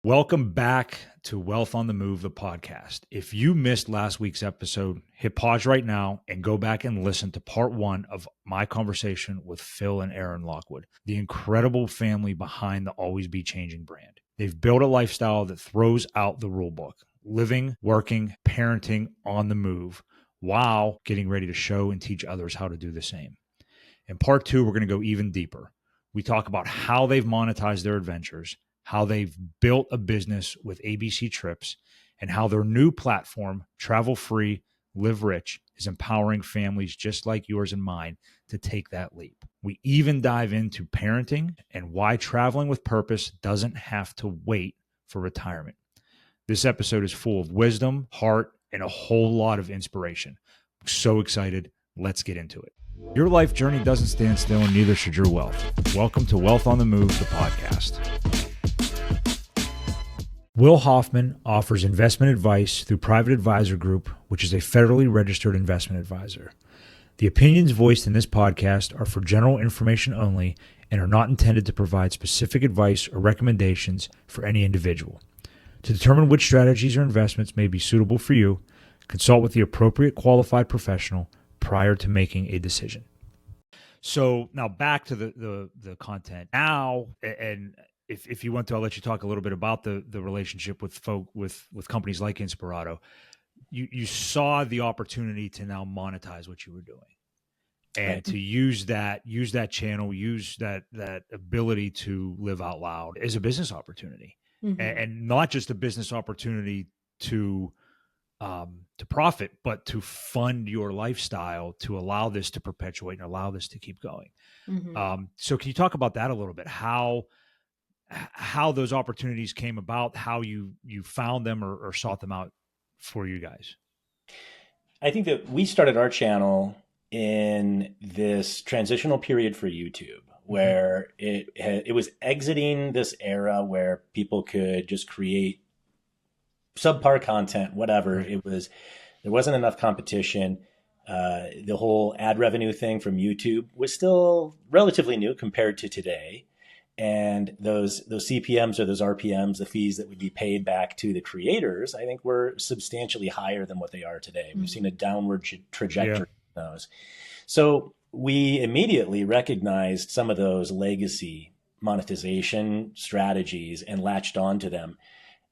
Welcome back to Wealth on the Move, the podcast. If you missed last week's episode, hit pause right now and go back and listen to part one of my conversation with Phil and Erin Lockwood, the incredible family behind the Always Be Changing brand. They've built a lifestyle that throws out the rule book, living, working, parenting on the move, while getting ready to show and teach others how to do the same. In part two, we're going to go even deeper. We talk about how they've monetized their adventures, how they've built a business with ABC Trips, and how their new platform, Travel Free, Live Rich, is empowering families just like yours and mine to take that leap. We even dive into parenting and why traveling with purpose doesn't have to wait for retirement. This episode is full of wisdom, heart, and a whole lot of inspiration. I'm so excited. Let's get into it. Your life journey doesn't stand still, and neither should your wealth. Welcome to Wealth on the Move, the podcast. Will Hoffman offers investment advice through Private Advisor Group, which is a federally registered investment advisor. The opinions voiced in this podcast are for general information only and are not intended to provide specific advice or recommendations for any individual. To determine which strategies or investments may be suitable for you, consult with the appropriate qualified professional prior to making a decision. So now back to the content. Now, and if you want to, I'll let you talk a little bit about the relationship with with companies like Inspirato. You saw the opportunity to now monetize what you were doing, and right, to use that channel, use that ability to live out loud as a business opportunity, and not just a business opportunity to profit, but to fund your lifestyle, to allow this to perpetuate and allow this to keep going. So can you talk about that a little bit? How those opportunities came about, how you found them or sought them out for you guys? I think that we started our channel in this transitional period for YouTube, where it was exiting this era where people could just create subpar content, whatever. There wasn't enough competition. The whole ad revenue thing from YouTube was still relatively new compared to today. And those CPMs or those RPMs, the fees that would be paid back to the creators, I think were substantially higher than what they are today. We've seen a downward trajectory in those. So we immediately recognized some of those legacy monetization strategies and latched onto them.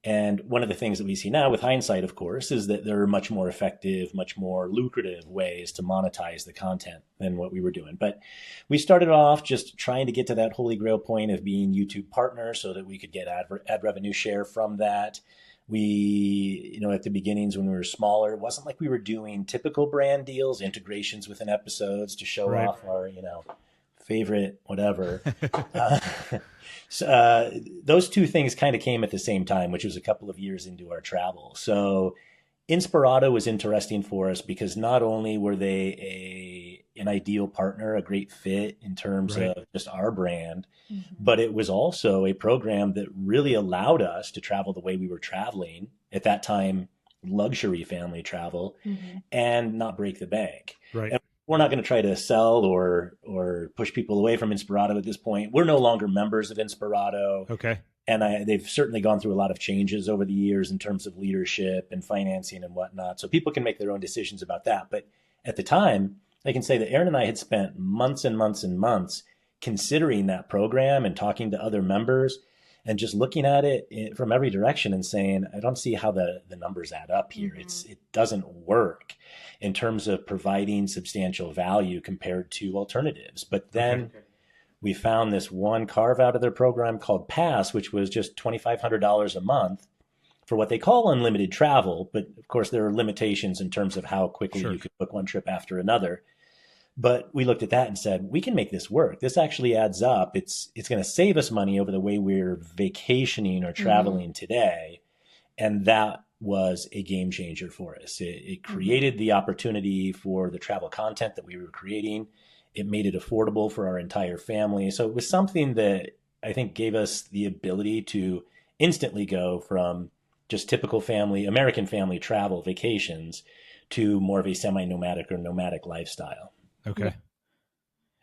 And one of the things that we see now with hindsight, of course, is that there are much more effective, much more lucrative ways to monetize the content than what we were doing. But we started off just trying to get to that holy grail point of being YouTube partners so that we could get ad revenue share from that. We, at the beginnings when we were smaller, it wasn't like we were doing typical brand deals, integrations within episodes to show off our, favorite whatever. Those two things kind of came at the same time, which was a couple of years into our travel. So Inspirato was interesting for us because not only were they an ideal partner, a great fit in terms of just our brand, but it was also a program that really allowed us to travel the way we were traveling at that time, luxury family travel, and not break the bank. Right. And we're not going to try to sell or push people away from Inspirato at this point. We're no longer members of Inspirato. Okay. And they've certainly gone through a lot of changes over the years in terms of leadership and financing and whatnot. So people can make their own decisions about that. But at the time, I can say that Erin and I had spent months and months and months considering that program and talking to other members and just looking at it from every direction and saying, I don't see how the numbers add up here. It doesn't work in terms of providing substantial value compared to alternatives. But then we found this one carve out of their program called Pass, which was just $2,500 a month for what they call unlimited travel. But of course, there are limitations in terms of how quickly you could book one trip after another. But we looked at that and said, we can make this work. This actually adds up. It's going to save us money over the way we're vacationing or traveling today. And that was a game changer for us. It created the opportunity for the travel content that we were creating. It made it affordable for our entire family. So it was something that I think gave us the ability to instantly go from just typical American family travel vacations to more of a semi-nomadic or nomadic lifestyle. Okay.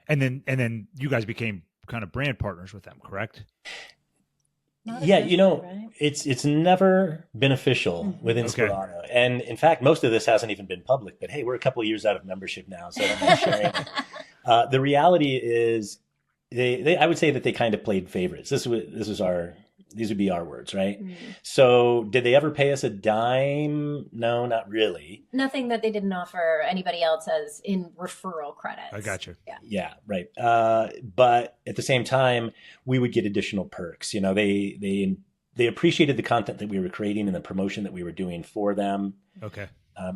And then you guys became kind of brand partners with them, correct? Not Yeah, officially, right? it's never been official with Okay. Inspirano, and in fact, most of this hasn't even been public. But hey, we're a couple of years out of membership now, so I don't mind sharing it. The reality is, I would say that they kind of played favorites. These would be our words, right? So, did they ever pay us a dime? No, not really. Nothing that they didn't offer anybody else as in referral credits. I got you. Yeah. Yeah, right. But at the same time, we would get additional perks. They appreciated the content that we were creating and the promotion that we were doing for them. Okay.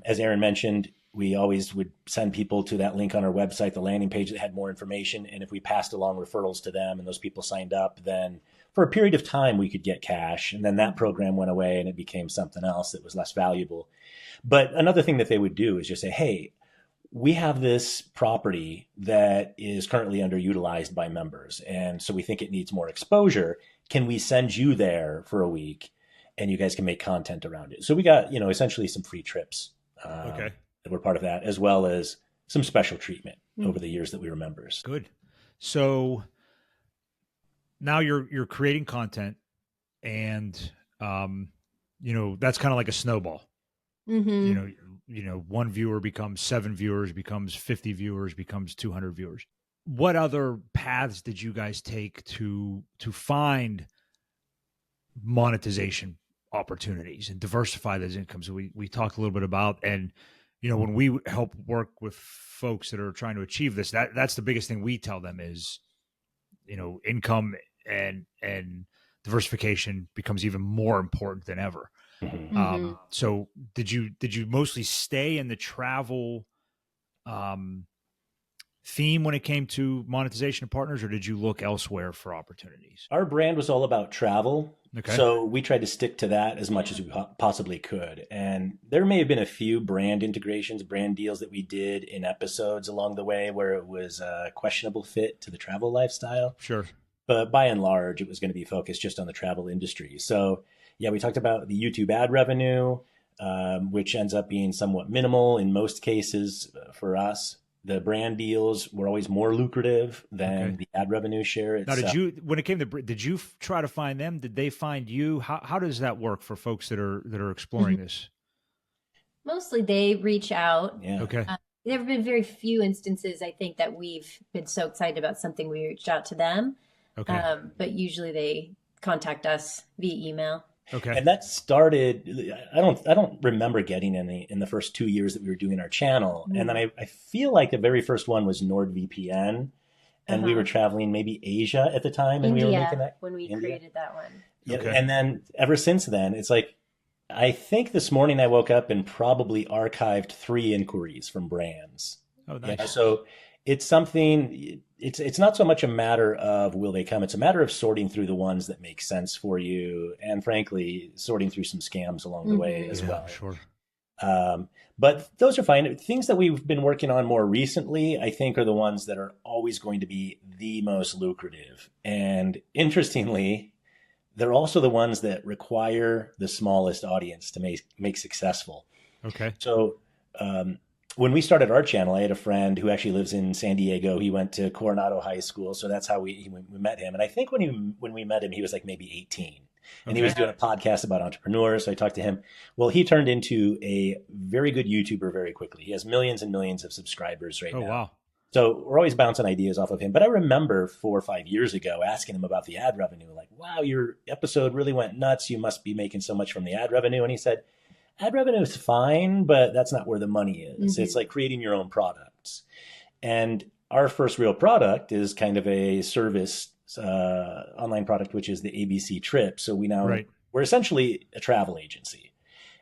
As Erin mentioned, we always would send people to that link on our website, the landing page that had more information. And if we passed along referrals to them and those people signed up, then for a period of time we could get cash. And then that program went away and it became something else that was less valuable. But another thing that they would do is just say, hey, we have this property that is currently underutilized by members. And so we think it needs more exposure. Can we send you there for a week and you guys can make content around it? So we got, essentially some free trips Okay. that were part of that, as well as some special treatment over the years that we were members. Good. So now you're creating content and, that's kind of like a snowball. One viewer becomes 7 viewers, becomes 50 viewers, becomes 200 viewers. What other paths did you guys take to find monetization opportunities and diversify those incomes? We talked a little bit about, and when we help work with folks that are trying to achieve this, that's the biggest thing we tell them is, income and diversification becomes even more important than ever. So did you mostly stay in the travel theme when it came to monetization of partners, or did you look elsewhere for opportunities? Our brand was all about travel. Okay. So we tried to stick to that as much as we possibly could. And there may have been a few brand integrations, brand deals that we did in episodes along the way where it was a questionable fit to the travel lifestyle. Sure. But by and large, it was going to be focused just on the travel industry. So yeah, we talked about the YouTube ad revenue, which ends up being somewhat minimal in most cases for us. The brand deals were always more lucrative than the ad revenue share itself. Now, did you try to find them? Did they find you? How does that work for folks that are exploring this? Mostly they reach out. Yeah. Okay. There have been very few instances, I think, that we've been so excited about something we reached out to them. Okay. But usually they contact us via email. Okay. And that started, I don't remember getting any in the first 2 years that we were doing our channel. And then I feel like the very first one was NordVPN. And we were traveling maybe Asia at the time. And India, we were making that. when we created that one. Yeah. Okay. And then ever since then, it's like, I think this morning I woke up and probably archived 3 inquiries from brands. Oh, nice. Yeah, so it's something, it's not so much a matter of will they come, it's a matter of sorting through the ones that make sense for you, and frankly, sorting through some scams along the way as well. Sure. But those are fine. Things that we've been working on more recently, I think, are the ones that are always going to be the most lucrative. And interestingly, they're also the ones that require the smallest audience to make successful. Okay. So, when we started our channel, I had a friend who actually lives in San Diego. He went to Coronado High School, so that's how we met him. And I think when we met him, he was like maybe 18, and he was doing a podcast about entrepreneurs. So I talked to him. Well, he turned into a very good YouTuber very quickly. He has millions and millions of subscribers right now. Oh, wow. So we're always bouncing ideas off of him. But I remember 4 or 5 years ago asking him about the ad revenue. Like, wow, your episode really went nuts. You must be making so much from the ad revenue. And he said, ad revenue is fine, but that's not where the money is. It's like creating your own products. And our first real product is kind of a service online product, which is the ABC Trip. So we're essentially a travel agency.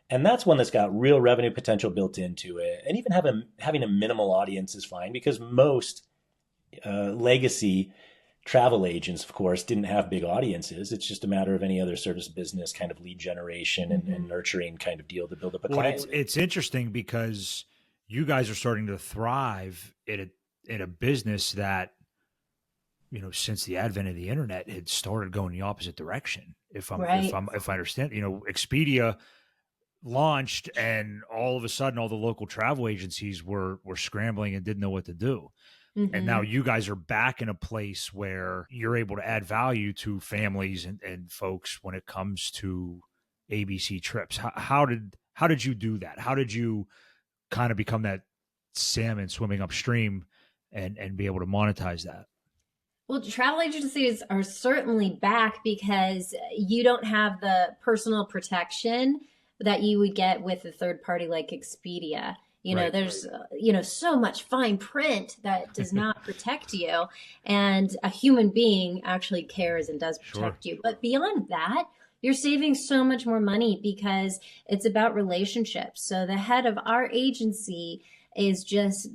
And that's one that's got real revenue potential built into it. And even having a minimal audience is fine, because most legacy travel agents, of course, didn't have big audiences. It's just a matter of any other service business kind of lead generation and nurturing kind of deal to build up a client. It's interesting because you guys are starting to thrive in a business that, since the advent of the internet, had started going the opposite direction. If I understand, Expedia launched, and all of a sudden all the local travel agencies were scrambling and didn't know what to do. And now you guys are back in a place where you're able to add value to families and folks when it comes to ABC trips. How did you do that? How did you kind of become that salmon swimming upstream and be able to monetize that? Well, travel agencies are certainly back because you don't have the personal protection that you would get with a third party like Expedia. There's, so much fine print that does not protect you. And a human being actually cares and does protect you. But beyond that, you're saving so much more money because it's about relationships. So the head of our agency is just,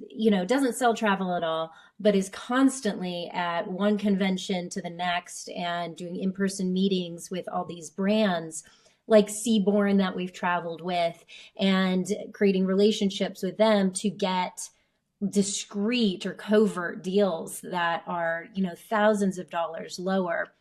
doesn't sell travel at all, but is constantly at one convention to the next and doing in-person meetings with all these brands like Seaborn that we've traveled with and creating relationships with them to get discreet or covert deals that are, thousands of dollars lower.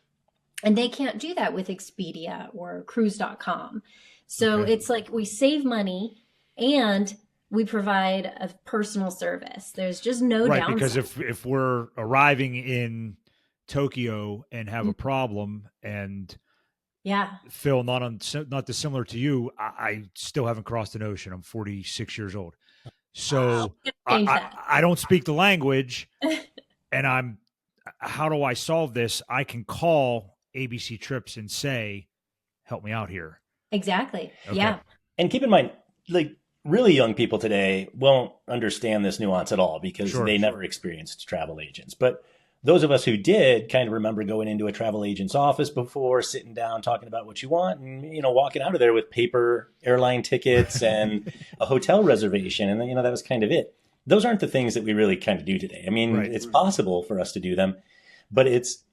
And they can't do that with Expedia or cruise.com. So it's like we save money and we provide a personal service. There's just no downside. Because if we're arriving in Tokyo and have a problem, and Phil, not dissimilar to you, I still haven't crossed an ocean. I'm 46 years old, so I don't speak the language, and how do I solve this? I can call ABC Trips and say, "Help me out here." Exactly. Okay. Yeah. And keep in mind, like, really young people today won't understand this nuance at all because they never experienced travel agents. But those of us who did kind of remember going into a travel agent's office before, sitting down, talking about what you want, and, walking out of there with paper airline tickets and a hotel reservation. And, that was kind of it. Those aren't the things that we really kind of do today. I mean, it's possible for us to do them, but it's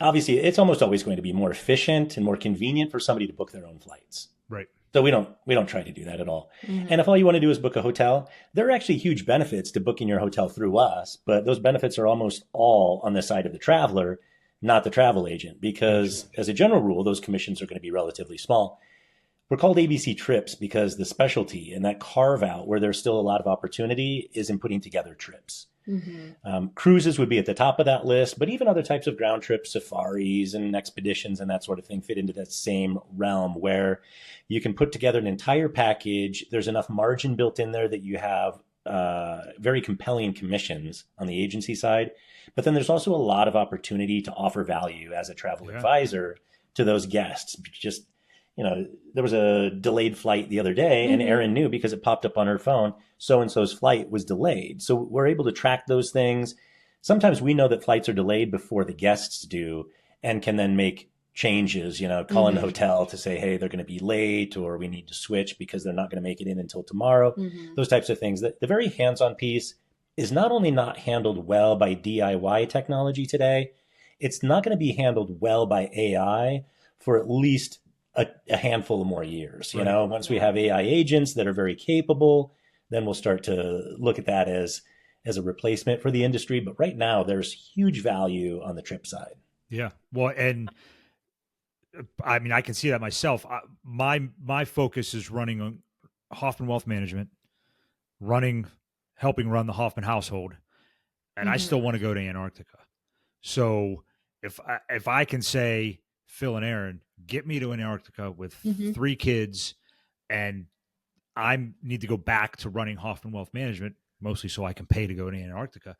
almost always going to be more efficient and more convenient for somebody to book their own flights. Right. So we don't try to do that at all. And if all you want to do is book a hotel, there are actually huge benefits to booking your hotel through us, but those benefits are almost all on the side of the traveler, not the travel agent, because as a general rule, those commissions are going to be relatively small. We're called ABC Trips because the specialty and that carve out where there's still a lot of opportunity is in putting together trips. Cruises would be at the top of that list, but even other types of ground trips, safaris and expeditions and that sort of thing fit into that same realm where you can put together an entire package. There's enough margin built in there that you have very compelling commissions on the agency side. But then there's also a lot of opportunity to offer value as a travel advisor to those guests. Just, there was a delayed flight the other day and Erin knew because it popped up on her phone, so-and-so's flight was delayed. So we're able to track those things. Sometimes we know that flights are delayed before the guests do and can then make changes, call in the hotel to say, hey, they're going to be late or we need to switch because they're not going to make it in until tomorrow. Those types of things. The very hands-on piece is not only not handled well by DIY technology today, it's not going to be handled well by AI for at least a handful of more years. Once we have AI agents that are very capable, then we'll start to look at that as a replacement for the industry. But right now, there's huge value on the trip side. Yeah. Well, and I mean, I can see that myself. My focus is running on Hoffman Wealth Management, helping run the Hoffman household, and I still want to go to Antarctica. So if I can say, Phil and Erin, get me to Antarctica with 3 kids, and I need to go back to running Hoffman Wealth Management, mostly so I can pay to go to Antarctica.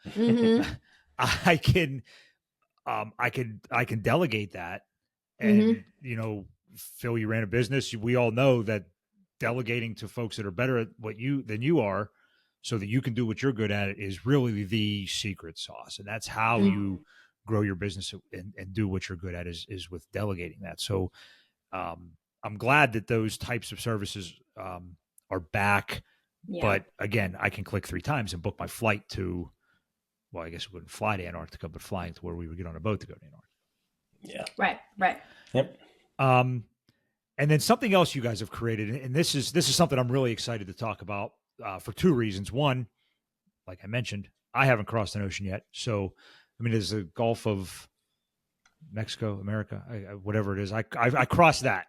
I can delegate that. And, Phil, you ran a business. We all know that delegating to folks that are better at than you are so that you can do what you're good at is really the secret sauce. And that's how you grow your business and do what you're good at is with delegating that. So I'm glad that those types of services are back. Yeah. But again, I can click 3 times and book my flight to, well, I guess we wouldn't fly to Antarctica, but flying to where we would get on a boat to go to Antarctica. Yeah. Right. Yep. And then something else you guys have created, and this is something I'm really excited to talk about for 2 reasons. One, like I mentioned, I haven't crossed an ocean yet. So, I mean, there's the Gulf of Mexico, America, whatever it is. I crossed that.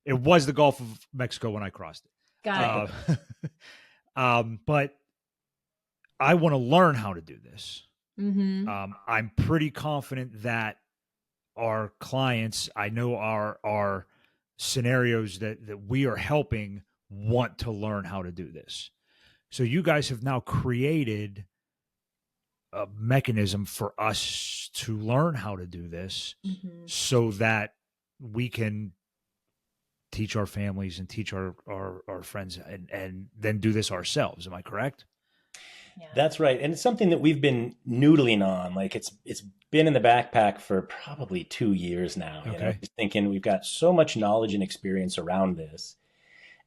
It was the Gulf of Mexico when I crossed it. Got it. But I want to learn how to do this. Mm-hmm. I'm pretty confident that our clients, I know our scenarios that we are helping want to learn how to do this. So you guys have now created a mechanism for us to learn how to do this so that we can teach our families and teach our friends and then do this ourselves. Am I correct? Yeah. That's right. And it's something that we've been noodling on. Like it's been in the backpack for probably 2 years now. You know, just thinking we've got so much knowledge and experience around this.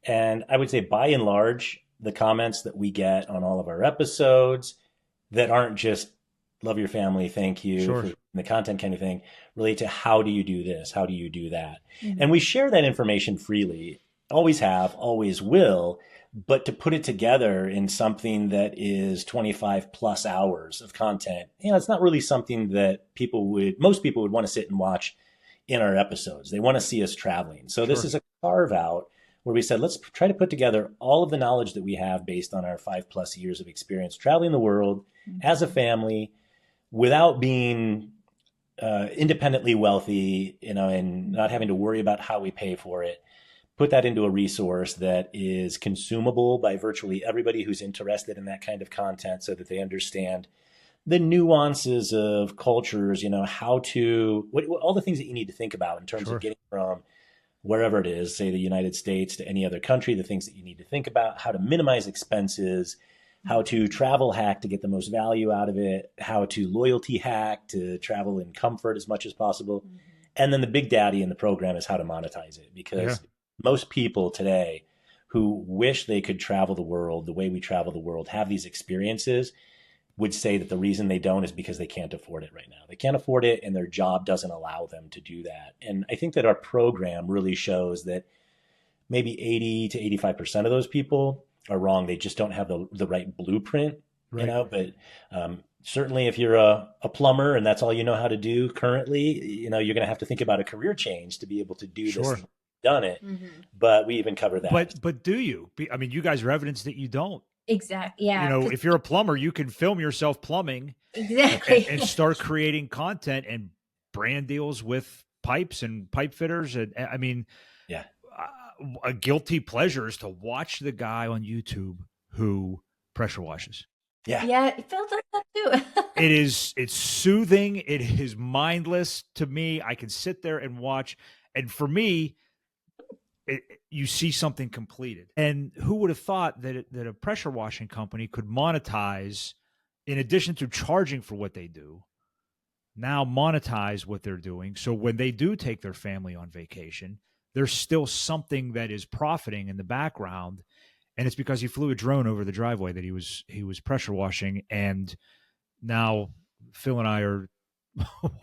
And I would say by and large, the comments that we get on all of our episodes that aren't just love your family, thank you for the content kind of thing, relate to how do you do this? How do you do that? And we share that information freely, always have, always will. But to put it together in something that is 25 plus hours of content, you know, it's not really something that most people would want to sit and watch in our episodes. They want to see us traveling. So this is a carve out where we said, let's try to put together all of the knowledge that we have based on our 5+ years of experience traveling the world as a family without being independently wealthy, you know, and not having to worry about how we pay for it. Put that into a resource that is consumable by virtually everybody who's interested in that kind of content so that they understand the nuances of cultures, you know, how to, all the things that you need to think about in terms of getting from wherever it is, say the United States to any other country, the things that you need to think about, how to minimize expenses, how to travel hack to get the most value out of it, how to loyalty hack to travel in comfort as much as possible. And then the big daddy in the program is how to monetize it, because most people today who wish they could travel the world the way we travel the world, have these experiences, would say that the reason they don't is because they can't afford it right now. They can't afford it and their job doesn't allow them to do that. And I think that our program really shows that maybe 80 to 85% of those people are wrong. They just don't have the right blueprint, you know, but certainly if you're a plumber and that's all you know how to do currently, you know, you're going to have to think about a career change to be able to do this. Done it, but we even cover that. But do you? I mean, you guys are evidence that you don't. Exactly. Yeah. You know, if you're a plumber, you can film yourself plumbing. Exactly. And start creating content and brand deals with pipes and pipe fitters. And I mean, a guilty pleasure is to watch the guy on YouTube who pressure washes. Yeah, it feels like that too. It's soothing. It is mindless to me. I can sit there and watch. And for me, you see something completed. And who would have thought that a pressure washing company could monetize, in addition to charging for what they do, now monetize what they're doing. So when they do take their family on vacation, there's still something that is profiting in the background. And it's because he flew a drone over the driveway that he was pressure washing. And now Phil and I are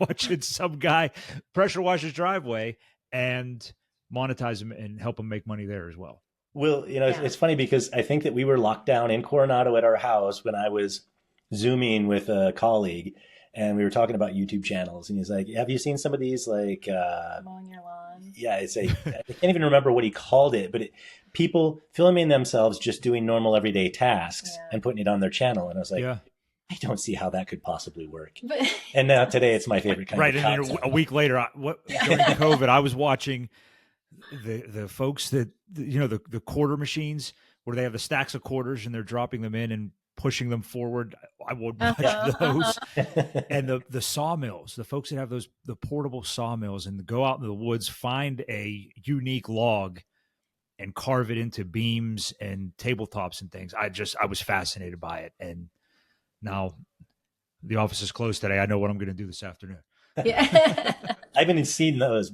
watching some guy pressure wash his driveway and monetize them and help them make money there as well. Well, you know, it's funny because I think that we were locked down in Coronado at our house when I was Zooming with a colleague and we were talking about YouTube channels. And he's like, have you seen some of these, like, mowing your lawn? Yeah, it's I can't even remember what he called it, but people filming themselves just doing normal everyday tasks and putting it on their channel. And I was like, I don't see how that could possibly work. And now today it's my favorite kind of content. And then a week later, during COVID, I was watching the folks that, you know, the quarter machines where they have the stacks of quarters and they're dropping them in and pushing them forward. I would watch those. And the sawmills, the folks that have the portable sawmills and go out in the woods, find a unique log and carve it into beams and tabletops and things. I was fascinated by it. And now the office is closed today. I know what I'm going to do this afternoon. I haven't seen those.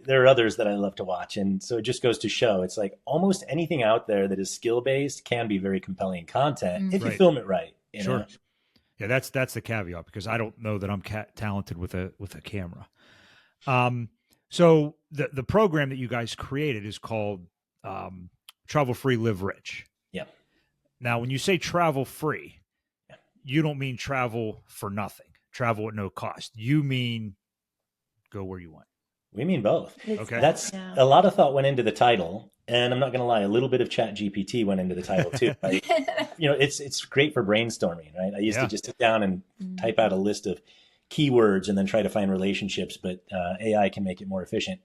There are others that I love to watch. And so it just goes to show it's like almost anything out there that is skill-based can be very compelling content if you film it right. You know? Yeah, that's the caveat, because I don't know that I'm talented with a camera. So the program that you guys created is called Travel Free, Live Rich. Yeah. Now, when you say travel free, you don't mean travel for nothing, travel at no cost. You mean go where you want. We mean both. Okay. That's a lot of thought went into the title, and I'm not going to lie, a little bit of Chat GPT went into the title too. It's great for brainstorming, right? I used to just sit down and type out a list of keywords and then try to find relationships, but AI can make it more efficient.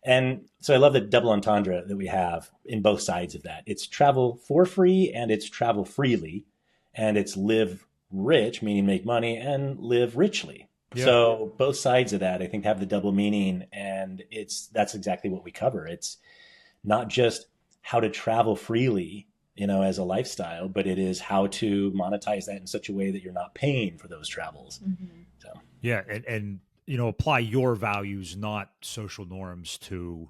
And so I love the double entendre that we have in both sides of that. It's travel for free and it's travel freely, and it's live rich, meaning make money, and live richly. Yeah. So both sides of that, I think, have the double meaning, and that's exactly what we cover. It's not just how to travel freely, as a lifestyle, but it is how to monetize that in such a way that you're not paying for those travels. Mm-hmm. So yeah, and apply your values, not social norms, to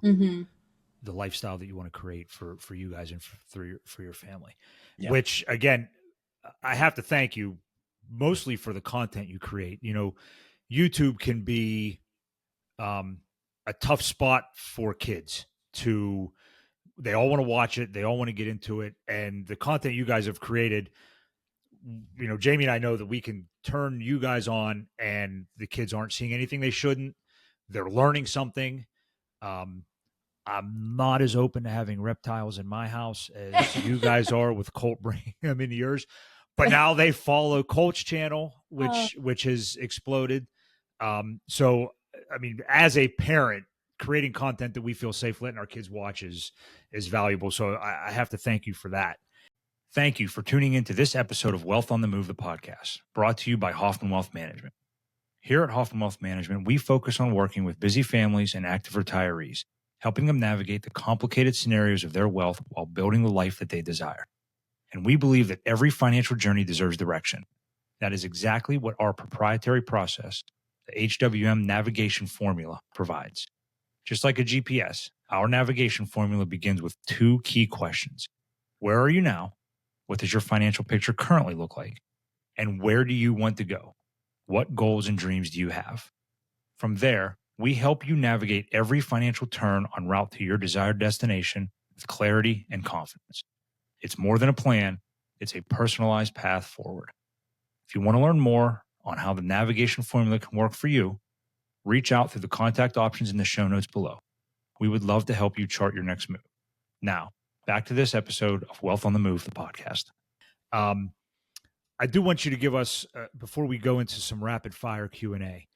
the lifestyle that you want to create for you guys and for your family. Yeah. Which, again, I have to thank you mostly for the content you create. YouTube can be a tough spot for kids they all want to watch it. They all want to get into it. And the content you guys have created, Jamie and I know that we can turn you guys on and the kids aren't seeing anything they shouldn't. They're learning something. I'm not as open to having reptiles in my house as you guys are with Colt bringing them into yours. But now they follow Colt's channel, which has exploded. So, I mean, as a parent, creating content that we feel safe letting our kids watch is valuable. So I have to thank you for that. Thank you for tuning into this episode of Wealth on the Move, the podcast, brought to you by Hoffman Wealth Management. Here at Hoffman Wealth Management, we focus on working with busy families and active retirees, helping them navigate the complicated scenarios of their wealth while building the life that they desire. And we believe that every financial journey deserves direction. That is exactly what our proprietary process, the HWM navigation formula, provides. Just like a GPS, our navigation formula begins with two key questions. Where are you now? What does your financial picture currently look like? And where do you want to go? What goals and dreams do you have? From there, we help you navigate every financial turn en route to your desired destination with clarity and confidence. It's more than a plan. It's a personalized path forward. If you want to learn more on how the navigation formula can work for you, reach out through the contact options in the show notes below. We would love to help you chart your next move. Now, back to this episode of Wealth on the Move, the podcast. I do want you to give us, before we go into some rapid fire Q&A,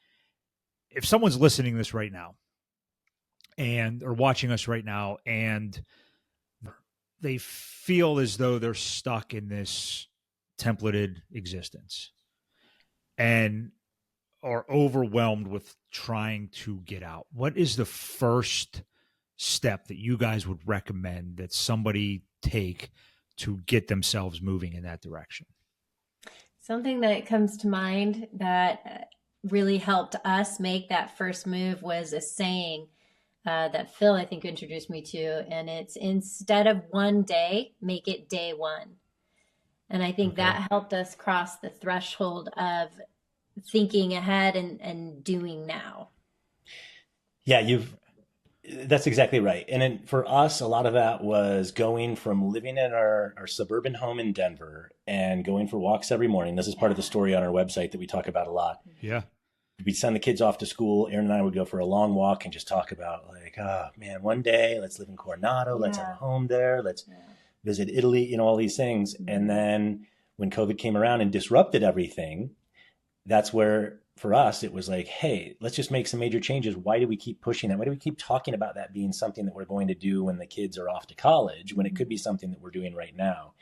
if someone's listening to this right now or watching us right now, and they feel as though they're stuck in this templated existence and are overwhelmed with trying to get out, what is the first step that you guys would recommend that somebody take to get themselves moving in that direction? Something that comes to mind that really helped us make that first move was a saying that Phil, I think, introduced me to. And it's, instead of one day, make it day one. And I think that helped us cross the threshold of thinking ahead and doing now. Yeah, that's exactly right. And for us, a lot of that was going from living in our suburban home in Denver and going for walks every morning. This is part of the story on our website that we talk about a lot. Yeah. We'd send the kids off to school. Erin and I would go for a long walk and just talk about man, one day let's live in Coronado. Let's have a home there. Let's visit Italy, all these things. Mm-hmm. And then when COVID came around and disrupted everything, that's where, for us, it was like, hey, let's just make some major changes. Why do we keep pushing that? Why do we keep talking about that being something that we're going to do when the kids are off to college, when it could be something that we're doing right now?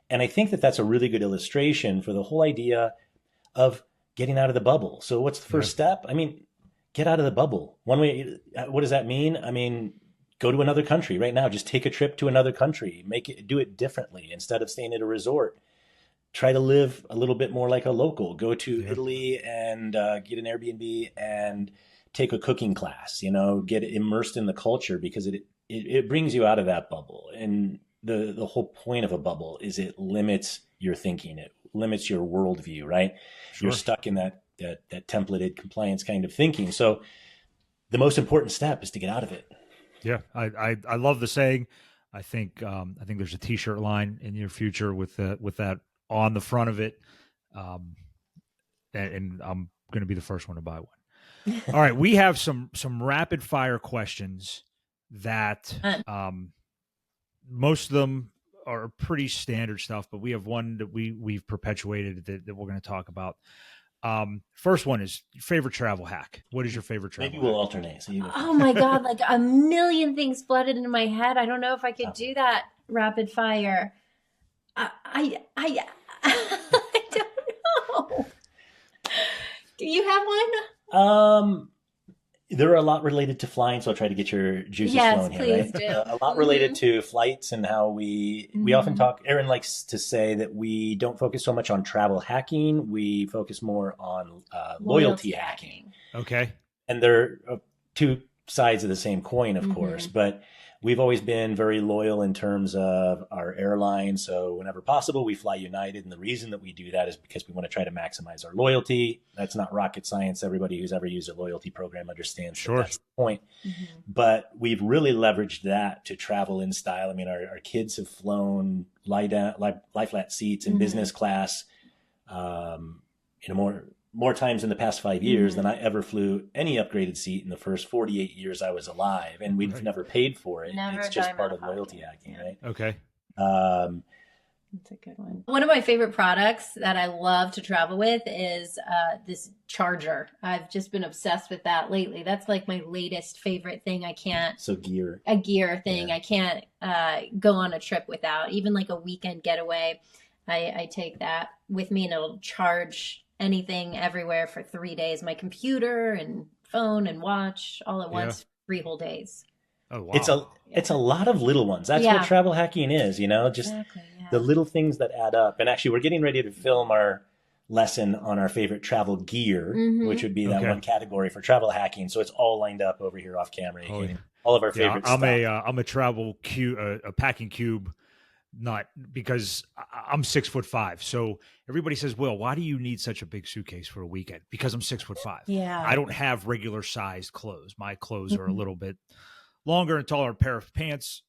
And I think that that's a really good illustration for the whole idea of getting out of the bubble. So what's the first step? I mean, get out of the bubble. One way, what does that mean? I mean, go to another country right now. Just take a trip to another country. Do it differently. Instead of staying at a resort, try to live a little bit more like a local. Go to Italy and get an Airbnb and take a cooking class, get immersed in the culture, because it brings you out of that bubble. And the whole point of a bubble is it limits your thinking. It limits your worldview, right? Sure. You're stuck in that templated compliance kind of thinking. So the most important step is to get out of it. Yeah. I love the saying. I think there's a t-shirt line in your future with that on the front of it. And I'm going to be the first one to buy one. All right, we have some rapid fire questions that most of them are pretty standard stuff, but we have one that we've perpetuated that we're going to talk about. First one is favorite travel hack. What is your favorite travel Maybe we'll hack? alternate. So Oh my God, like a million things flooded into my head. I don't know if I could do that rapid fire. I don't know. Do you have one? There are a lot related to flying, so I'll try to get your juices flowing here, please right? do. A lot related to flights and how we often talk. Erin likes to say that we don't focus so much on travel hacking. We focus more on loyalty hacking. Okay. And they're two sides of the same coin, of course, but we've always been very loyal in terms of our airline. So whenever possible, we fly United. And the reason that we do that is because we want to try to maximize our loyalty. That's not rocket science. Everybody who's ever used a loyalty program understands that that's the point. But we've really leveraged that to travel in style. I mean, our kids have flown lie flat seats in business class, more times in the past 5 years than I ever flew any upgraded seat in the first 48 years I was alive. And we've never paid for it. It's just part of loyalty hacking, right? Okay. That's a good one. One of my favorite products that I love to travel with is this charger. I've just been obsessed with that lately. That's like my latest favorite thing. A gear thing. I can't go on a trip without. Even like a weekend getaway, I take that with me and it'll charge anything everywhere for 3 days. My computer and phone and watch all at once, 3 whole days. Oh, wow. It's a lot of little ones. That's what travel hacking is, just the little things that add up. And actually, we're getting ready to film our lesson on our favorite travel gear, which would be that one category for travel hacking. So it's all lined up over here off camera. All of our favorite stuff. I'm a travel cube, a packing cube. Not because I'm 6'5". So everybody says, Will, why do you need such a big suitcase for a weekend? Because I'm 6'5". Yeah. I don't have regular sized clothes. My clothes are a little bit longer and taller. A pair of pants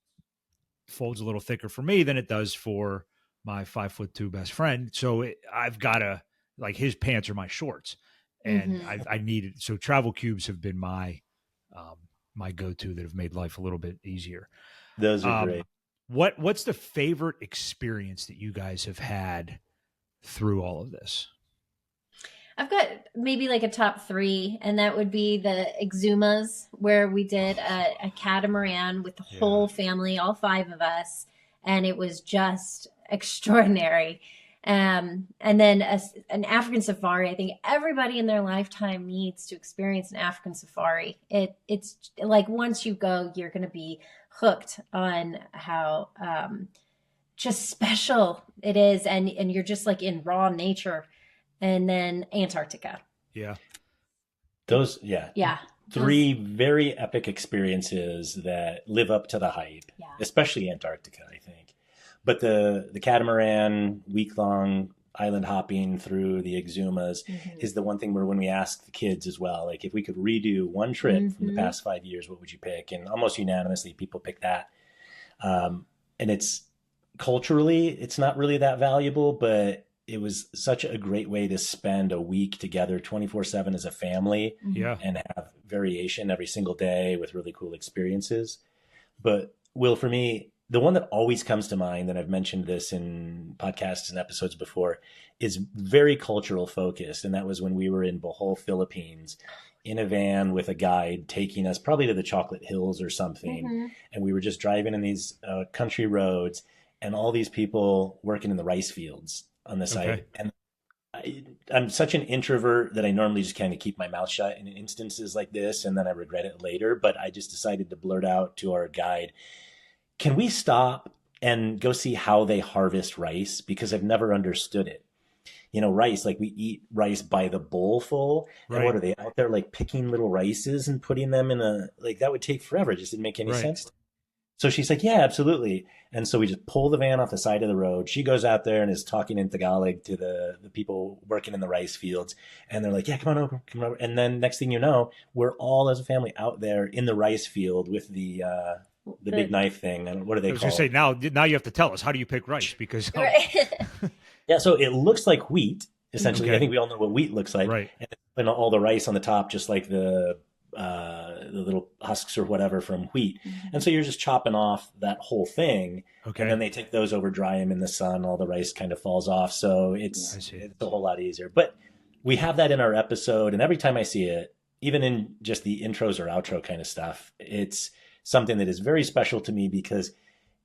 folds a little thicker for me than it does for my 5'2" best friend. So I've got his pants are my shorts, and I need it. So travel cubes have been my go-to that have made life a little bit easier. Those are great. What's the favorite experience that you guys have had through all of this? I've got maybe like a top 3, and that would be the Exumas, where we did a catamaran with the whole family, all 5 of us, and it was just extraordinary. And then an African safari. I think everybody in their lifetime needs to experience an African safari. It's like once you go, you're going to be hooked on how just special it is, and you're just like in raw nature. And then Antarctica. Yeah. Those 3 Those... very epic experiences that live up to the hype, especially Antarctica, I think. But the catamaran week-long island hopping through the Exumas is the one thing where when we ask the kids as well, like if we could redo one trip from the past 5 years, what would you pick? And almost unanimously, people pick that. And it's culturally, it's not really that valuable, but it was such a great way to spend a week together 24/7 as a family and have variation every single day with really cool experiences. But Will, for me, the one that always comes to mind, and I've mentioned this in podcasts and episodes before, is very cultural focused. And that was when we were in Bohol, Philippines, in a van with a guide taking us probably to the Chocolate Hills or something. And we were just driving in these country roads and all these people working in the rice fields on the side. And I'm such an introvert that I normally just kind of keep my mouth shut in instances like this, and then I regret it later. But I just decided to blurt out to our guide, can we stop and go see how they harvest rice? Because I've never understood it. Rice, like we eat rice by the bowlful. Right. And what are they out there like picking little rices and putting them in that would take forever. It just didn't make any sense. So she's like, yeah, absolutely. And so we just pull the van off the side of the road. She goes out there and is talking in Tagalog to the people working in the rice fields. And they're like, yeah, come on over. And then next thing you know, we're all as a family out there in the rice field with the big knife thing. And what do they call it? I was going to say, now you have to tell us, how do you pick rice? Because yeah, so it looks like wheat, essentially. I think we all know what wheat looks like. Right. And it's and all the rice on the top, just like the little husks or whatever from wheat. And so you're just chopping off that whole thing. Okay. And then they take those over, dry them in the sun. All the rice kind of falls off. So it's a whole lot easier. But we have that in our episode. And every time I see it, even in just the intros or outro kind of stuff, it's something that is very special to me because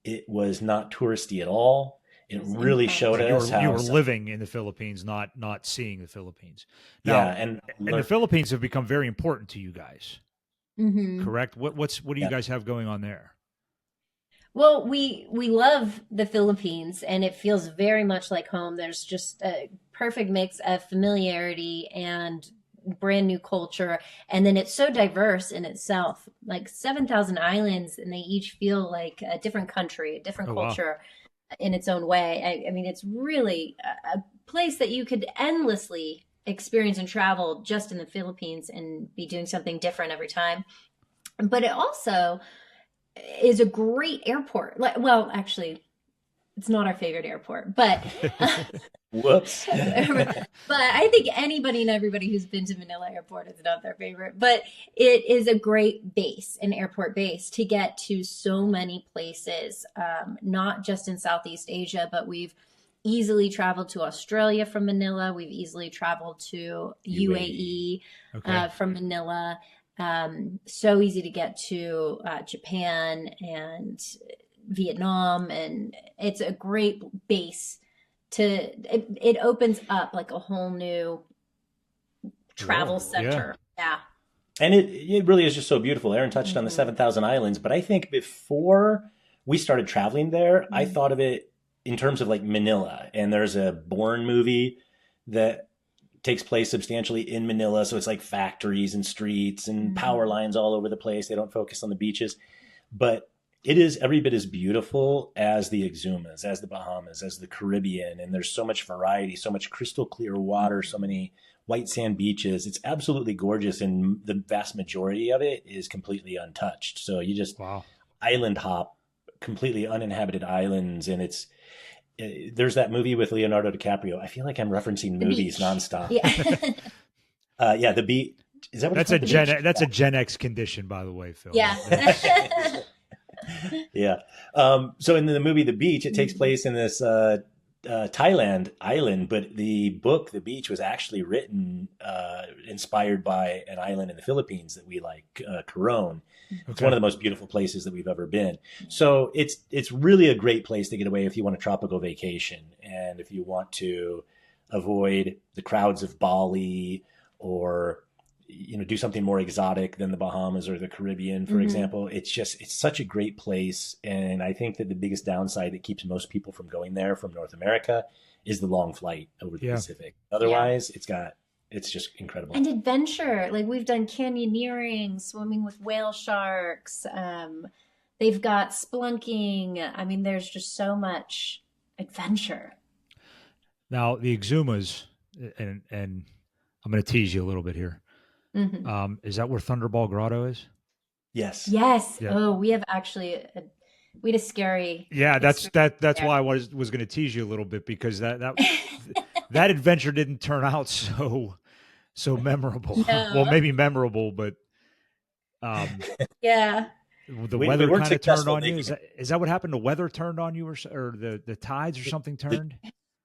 it was not touristy at all. It really showed us how you were living in the Philippines, not seeing the Philippines. Now, Yeah, and the Philippines have become very important to you guys. Correct? What do you guys have going on there? Well, we love the Philippines, and it feels very much like home. There's just a perfect mix of familiarity and brand new culture, and then it's so diverse in itself. Like 7,000 islands, and they each feel like a different country, a different culture. Wow. In its own way. I mean, it's really a place that you could endlessly experience and travel just in the Philippines and be doing something different every time. But it also is a great airport. Well, actually, it's not our favorite airport, but whoops. But I think anybody and everybody who's been to Manila Airport is not their favorite. But it is a great base, an airport base, to get to so many places, not just in Southeast Asia, but we've easily traveled to Australia from Manila. We've easily traveled to UAE from Manila. So easy to get to Japan and Vietnam, and it's a great base it opens up like a whole new travel center. Yeah. And it really is just so beautiful. Erin touched on the 7,000 islands, but I think before we started traveling there, I thought of it in terms of like Manila, and there's a Bourne movie that takes place substantially in Manila. So it's like factories and streets and power lines all over the place. They don't focus on the beaches, but it is every bit as beautiful as the Exumas, as the Bahamas, as the Caribbean. And there's so much variety, so much crystal clear water, so many white sand beaches. It's absolutely gorgeous. And the vast majority of it is completely untouched. So you just island hop, completely uninhabited islands. And there's that movie with Leonardo DiCaprio. I feel like I'm referencing movies nonstop. Yeah. The beach. Is that what that's a Gen X condition, by the way, Phil. Yeah. Yeah. So in the movie The Beach, it takes place in this Thailand island, but the book The Beach was actually written inspired by an island in the Philippines that we like, Coron. It's one of the most beautiful places that we've ever been. So it's really a great place to get away if you want a tropical vacation, and if you want to avoid the crowds of Bali, or do something more exotic than the Bahamas or the Caribbean, for example. It's such a great place. And I think that the biggest downside that keeps most people from going there from North America is the long flight over the Pacific. Otherwise, it's just incredible. And adventure. Like, we've done canyoneering, swimming with whale sharks. They've got splunking. I mean, there's just so much adventure. Now, the Exumas, and I'm going to tease you a little bit here. Is that where Thunderball Grotto is? Yes. Yes. Yeah. Oh, we had a scary. Yeah, that's why I was going to tease you a little bit, because that adventure didn't turn out so memorable. No. Well, maybe memorable, but yeah. The weather kind of turned on you. Is that what happened? The weather turned on you, or the tides or something turned?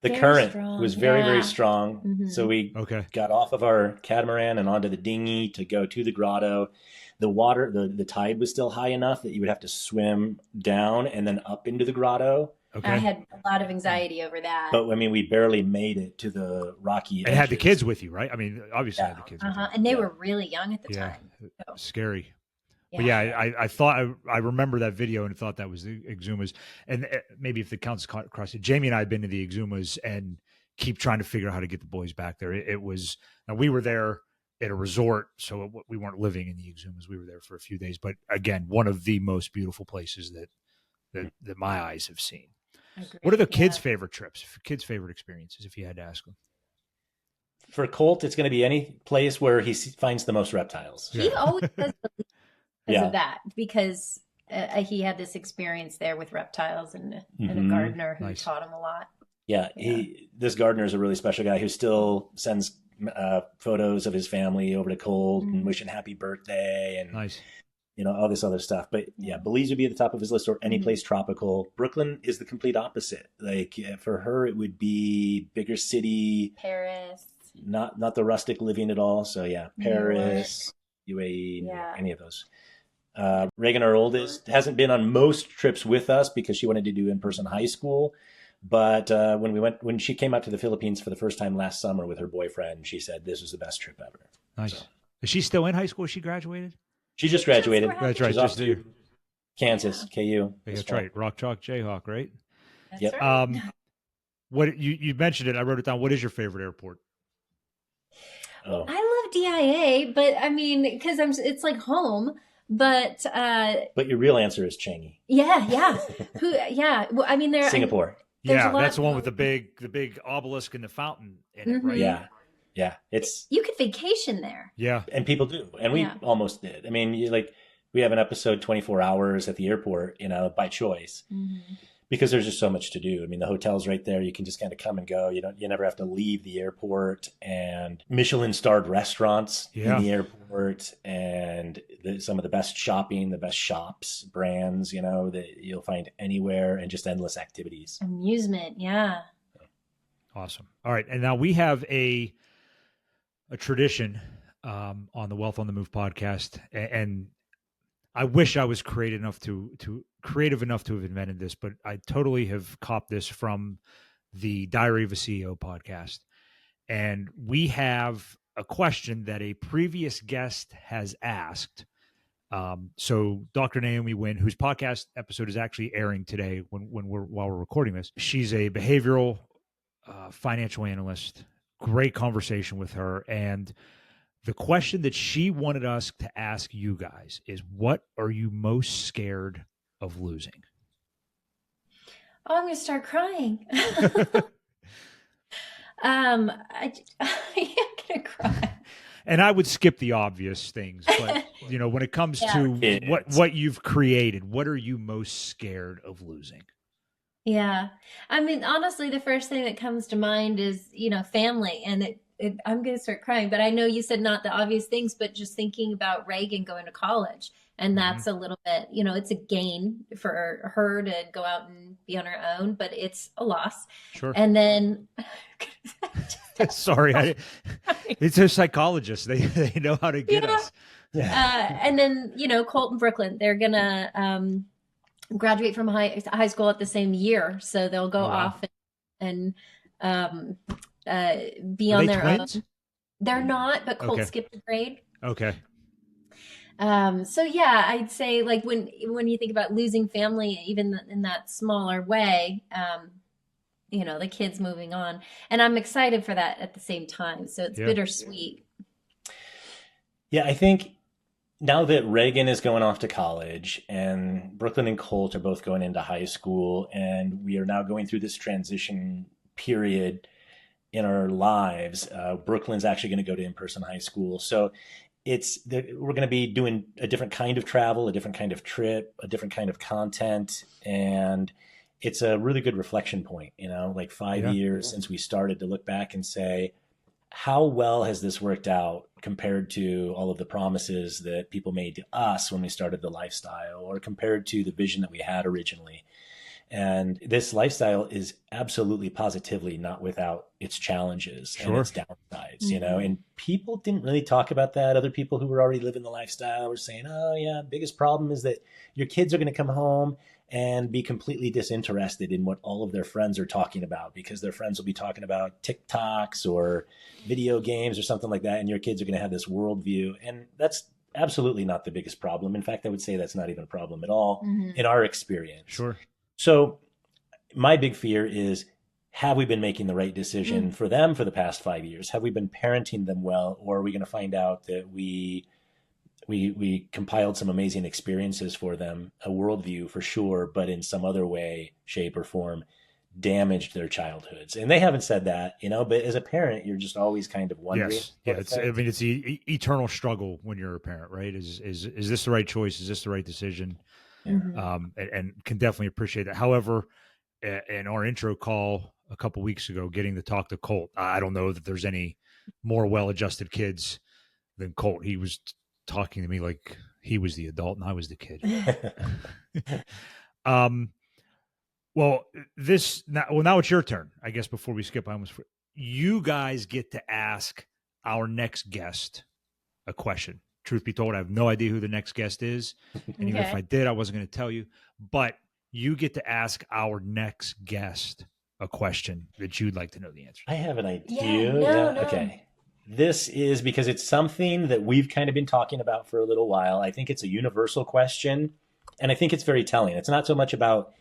The current was very, very strong. So we got off of our catamaran and onto the dinghy to go to the grotto. The water, the tide was still high enough that you would have to swim down and then up into the grotto. I had a lot of anxiety over that. But I mean, we barely made it to the rocky edges. And had the kids with you, right? I mean, obviously had the kids with you. And they were really young at the time. So. Scary. But I thought I remember that video and thought that was the Exumas. And maybe if the counts across it, Jamie and I had been to the Exumas and keep trying to figure out how to get the boys back there. It was, now we were there at a resort, so we weren't living in the Exumas. We were there for a few days. But again, one of the most beautiful places that my eyes have seen. What are the kids' favorite trips, kids' favorite experiences, if you had to ask them? For Colt, it's going to be any place where he finds the most reptiles. He always does of that, because he had this experience there with reptiles and a gardener who taught him a lot. This gardener is a really special guy who still sends photos of his family over to Colt and wishing happy birthday and nice. All this other stuff. But yeah, Belize would be at the top of his list, or any place tropical. Brooklyn is the complete opposite. Like for her, it would be bigger city, Paris, not the rustic living at all. So yeah, Paris, UAE, any of those. Reagan, our oldest, hasn't been on most trips with us because she wanted to do in-person high school. But when she came out to the Philippines for the first time last summer with her boyfriend, she said this was the best trip ever. Nice. So, is she still in high school? She graduated? She just graduated. That's right. She's off to Kansas, KU. That's right. Rock Chalk Jayhawk, right? That's right. What you mentioned it. I wrote it down. What is your favorite airport? Oh. I love DIA, but I mean, because it's like home. But your real answer is Changi. Yeah. Well, I mean, Singapore. That's the one with the big obelisk and the fountain in it, right? Yeah. You could vacation there. Yeah, and people do, and we almost did. I mean, we have an episode 24 hours at the airport, by choice, because there's just so much to do. I mean, the hotel's right there. You can just kind of come and go. You never have to leave the airport, and Michelin-starred restaurants in the airport, and some of the best shopping, the best shops, brands, that you'll find anywhere, and just endless activities. Amusement, yeah. Awesome. All right, and now we have a tradition on the Wealth on the Move podcast, and I wish I was creative enough to have invented this, but I totally have copped this from the Diary of a CEO podcast. And we have a question that a previous guest has asked. So Dr. Naomi Wynn, whose podcast episode is actually airing today while we're recording this, she's a behavioral financial analyst. Great conversation with her. And the question that she wanted us to ask you guys is, what are you most scared of losing? Oh, I'm going to start crying. I'm going to cry. And I would skip the obvious things, but when it comes to what you've created, what are you most scared of losing? Yeah. I mean, honestly, the first thing that comes to mind is, family, and I'm going to start crying, but I know you said not the obvious things, but just thinking about Reagan going to college, and that's a little bit, it's a gain for her to go out and be on her own, but it's a loss. Sure. And then sorry, it's a psychologist. They know how to get us. Yeah. And then, Colt and Brooklyn, they're going to graduate from high school at the same year. So they'll go off and be on their own. They're not, but Colt skipped a grade. Okay. So yeah, I'd say like when you think about losing family, even in that smaller way, the kids moving on, and I'm excited for that at the same time. So it's bittersweet. Yeah, I think now that Reagan is going off to college and Brooklyn and Colt are both going into high school, and we are now going through this transition period in our lives, Brooklyn's actually going to go to in-person high school. So we're going to be doing a different kind of travel, a different kind of trip, a different kind of content. And it's a really good reflection point, like 5 years since we started, to look back and say, how well has this worked out compared to all of the promises that people made to us when we started the lifestyle, or compared to the vision that we had originally? And this lifestyle is absolutely positively not without its challenges and its downsides, and people didn't really talk about that. Other people who were already living the lifestyle were saying, oh yeah, biggest problem is that your kids are going to come home and be completely disinterested in what all of their friends are talking about, because their friends will be talking about TikToks or video games or something like that. And your kids are going to have this worldview. And that's absolutely not the biggest problem. In fact, I would say that's not even a problem at all in our experience. Sure. So my big fear is, have we been making the right decision for them for the past 5 years? Have we been parenting them well? Or are we going to find out that we compiled some amazing experiences for them, a worldview for sure, but in some other way, shape, or form, damaged their childhoods? And they haven't said that, but as a parent, you're just always kind of wondering. Yes. Yeah. It's the eternal struggle when you're a parent, right? Is this the right choice? Is this the right decision? And can definitely appreciate that. However, in our intro call a couple weeks ago, getting to talk to Colt, I don't know that there's any more well-adjusted kids than Colt. He was talking to me like he was the adult and I was the kid. Well, now it's your turn. I guess before we skip, you guys get to ask our next guest a question. Truth be told, I have no idea who the next guest is. And even if I did, I wasn't going to tell you. But you get to ask our next guest a question that you'd like to know the answer to. I have an idea. No. Okay. This is because it's something that we've kind of been talking about for a little while. I think it's a universal question, and I think it's very telling. It's not so much about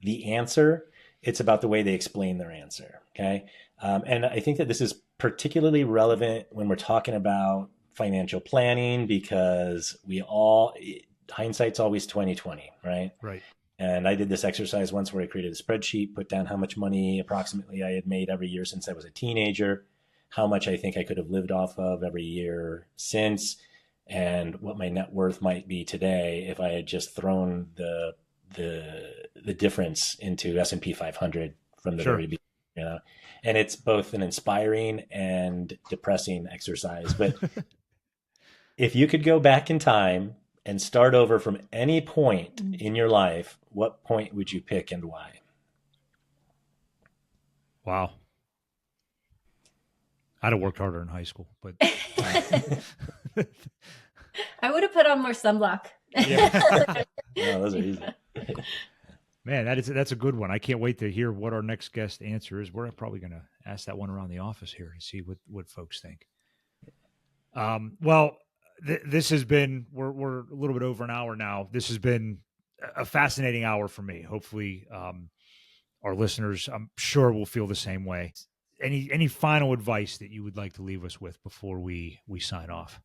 the answer. It's about the way they explain their answer. Okay. And I think that this is particularly relevant when we're talking about financial planning, because hindsight's always 20/20, right? Right. And I did this exercise once where I created a spreadsheet, put down how much money approximately I had made every year since I was a teenager, how much I think I could have lived off of every year since, and what my net worth might be today if I had just thrown the difference into S&P 500 from the very beginning. And it's both an inspiring and depressing exercise. But if you could go back in time and start over from any point in your life, what point would you pick and why? Wow. I'd have worked harder in high school, but I would have put on more sunblock. Yeah. No, those are easy. Man, that's a good one. I can't wait to hear what our next guest answer is. We're probably going to ask that one around the office here and see what folks think. Well, this has been, we're a little bit over an hour now. This has been a fascinating hour for me. Hopefully, our listeners, I'm sure, will feel the same way. Any final advice that you would like to leave us with before we sign off?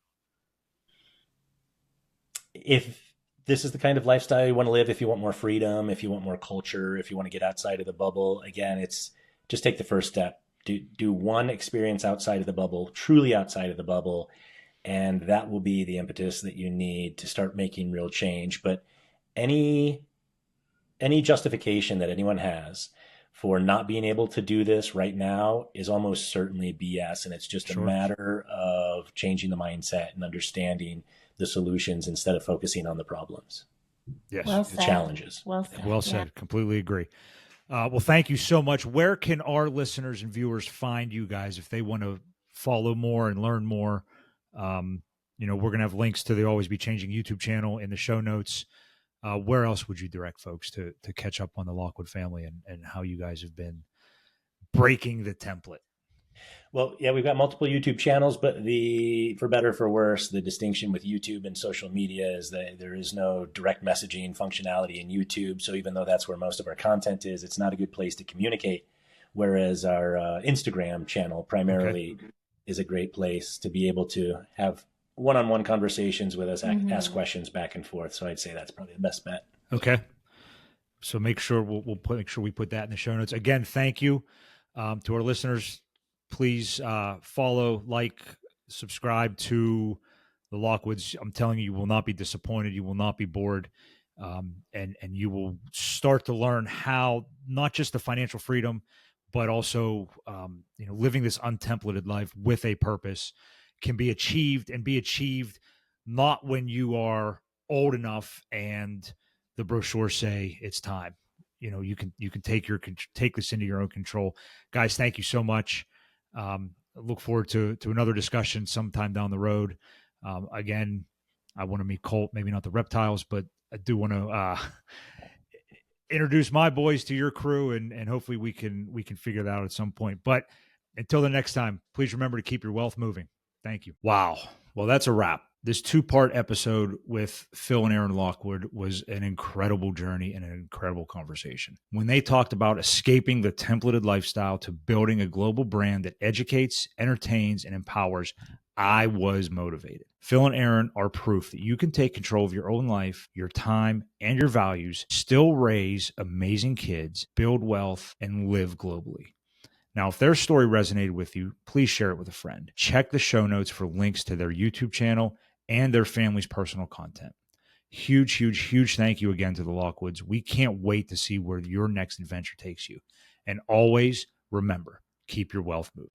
If this is the kind of lifestyle you want to live, if you want more freedom, if you want more culture, if you want to get outside of the bubble, again, it's just take the first step. Do one experience outside of the bubble, truly outside of the bubble, and that will be the impetus that you need to start making real change. But any justification that anyone has for not being able to do this right now is almost certainly BS. And it's just a matter of changing the mindset and understanding the solutions instead of focusing on the problems. Yes. The challenges. Well said. Completely agree. Well, thank you so much. Where can our listeners and viewers find you guys if they want to follow more and learn more? We're going to have links to the Always Be Changing YouTube channel in the show notes. Where else would you direct folks to catch up on the Lockwood family and how you guys have been breaking the template? Well, yeah, we've got multiple YouTube channels, but for better or for worse, the distinction with YouTube and social media is that there is no direct messaging functionality in YouTube. So even though that's where most of our content is, it's not a good place to communicate. Whereas our Instagram channel primarily is a great place to be able to have one-on-one conversations with us, ask questions back and forth. So I'd say that's probably the best bet. Okay. So make sure make sure we put that in the show notes. Again, thank you to our listeners. Please follow, like, subscribe to the Lockwoods. I'm telling you, you will not be disappointed. You will not be bored. And you will start to learn how not just the financial freedom, but also living this untemplated life with a purpose can be achieved, and be achieved not when you are old enough and the brochures say it's time. You can take this into your own control. Guys, thank you so much. I look forward to another discussion sometime down the road. Again, I want to meet Colt, maybe not the reptiles, but I do want to introduce my boys to your crew, and hopefully we can figure that out at some point. But until the next time, please remember to keep your wealth moving. Thank you. Wow. Well, that's a wrap. This 2-part episode with Phil and Erin Lockwood was an incredible journey and an incredible conversation. When they talked about escaping the templated lifestyle to building a global brand that educates, entertains, and empowers, I was motivated. Phil and Erin are proof that you can take control of your own life, your time, and your values, still raise amazing kids, build wealth, and live globally. Now, if their story resonated with you, please share it with a friend. Check the show notes for links to their YouTube channel and their family's personal content. Huge, huge, huge thank you again to the Lockwoods. We can't wait to see where your next adventure takes you. And always remember, keep your wealth moving.